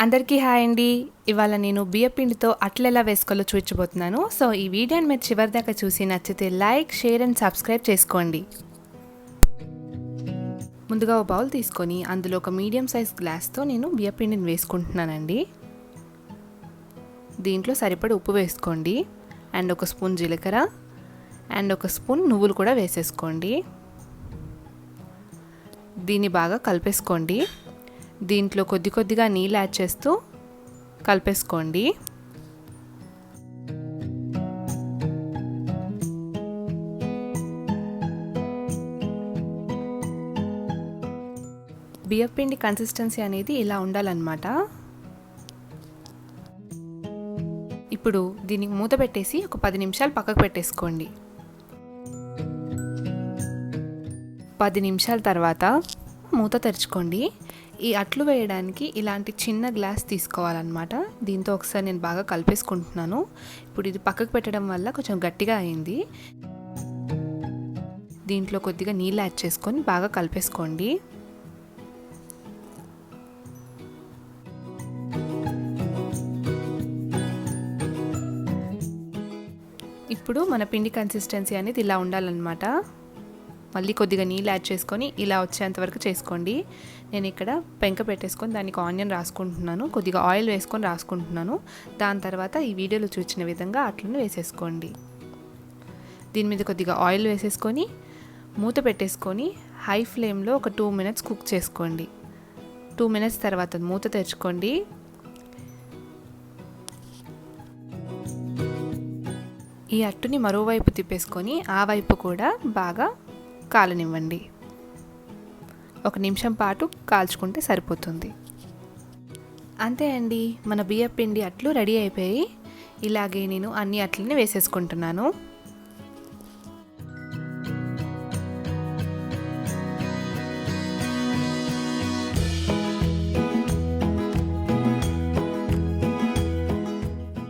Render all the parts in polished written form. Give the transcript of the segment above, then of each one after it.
అందరికీ హాయ్ అండి. ఇవాళ నేను బియ్యపిండితో అట్లు ఎలా వేసుకోవాలో చూపించబోతున్నాను. సో ఈ వీడియోని మీరు చివరి దాకా చూసి నచ్చితే లైక్, షేర్ అండ్ సబ్స్క్రైబ్ చేసుకోండి. ముందుగా ఒక బౌల్ తీసుకొని అందులో ఒక మీడియం సైజ్ గ్లాస్తో నేను బియ్యపిండిని వేసుకుంటున్నానండి. దీంట్లో సరిపడి ఉప్పు వేసుకోండి అండ్ ఒక స్పూన్ జీలకర్ర అండ్ ఒక స్పూన్ నువ్వులు కూడా వేసేసుకోండి. దీన్ని బాగా కలిపేసుకోండి. దీంట్లో కొద్దిగా నీళ్ళు యాడ్ చేస్తూ కలిపేసుకోండి. బియ్యపిండి కన్సిస్టెన్సీ అనేది ఇలా ఉండాలన్నమాట. ఇప్పుడు దీనికి మూత పెట్టేసి ఒక 10 నిమిషాలు పక్కకు పెట్టేసుకోండి. 10 నిమిషాల తర్వాత మూత తెరుచుకోండి. ఈ అట్లు వేయడానికి ఇలాంటి చిన్న గ్లాస్ తీసుకోవాలన్నమాట. దీంతో ఒకసారి నేను బాగా కలిపేసుకుంటున్నాను. ఇప్పుడు ఇది పక్కకు పెట్టడం వల్ల కొంచెం గట్టిగా అయింది. దీంట్లో కొద్దిగా నీళ్ళు యాడ్ చేసుకొని బాగా కలిపేసుకోండి. ఇప్పుడు మన పిండి కన్సిస్టెన్సీ అనేది ఇలా ఉండాలన్నమాట. మళ్ళీ కొద్దిగా నీళ్ళు యాడ్ చేసుకొని ఇలా వచ్చేంత వరకు చేసుకోండి. నేను ఇక్కడ పెంక పెట్టేసుకొని దానికి ఆనియన్ రాసుకుంటున్నాను. కొద్దిగా ఆయిల్ వేసుకొని రాసుకుంటున్నాను. దాని తర్వాత ఈ వీడియోలో చూసిన విధంగా అట్లను వేసేసుకోండి. దీని మీద కొద్దిగా ఆయిల్ వేసేసుకొని మూత పెట్టేసుకొని హై ఫ్లేమ్లో ఒక 2 మినిట్స్ కుక్ చేసుకోండి. 2 మినిట్స్ తర్వాత మూత తెరుచుకోండి. ఈ అట్టుని మరోవైపు తిప్పేసుకొని ఆ వైపు కూడా బాగా కాలనివ్వండి. 1 నిమిషం పాటు కాల్చుకుంటే సరిపోతుంది. అంతే అండి, మన బియ్యపిండి అట్లు రెడీ అయిపోయి ఇలాగే నేను అన్ని అట్లని వేసేసుకుంటున్నాను.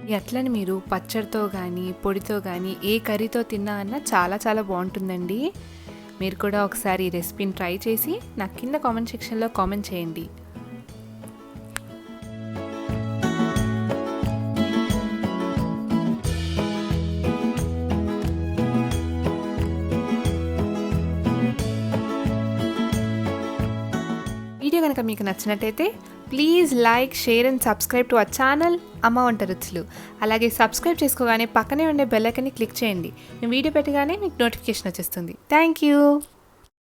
ఈ అట్లని మీరు పచ్చడితో కానీ పొడితో కానీ ఏ కర్రీతో తిన్నా అన్నా చాలా బాగుంటుందండి. మీరు కూడా ఒకసారి ఈ రెసిపీని ట్రై చేసి నాకు కింద కామెంట్ సెక్షన్లో కామెంట్ చేయండి. వీడియో కనుక మీకు నచ్చినట్టయితే please like, share and subscribe to our channel అమ్మ వంట రుచులు. అలాగే సబ్స్క్రైబ్ చేసుకోగానే పక్కనే ఉండే బెల్ ఐకాన్ని క్లిక్ చేయండి. నేను వీడియో పెట్టగానే మీకు నోటిఫికేషన్ వచ్చేస్తుంది. Thank you.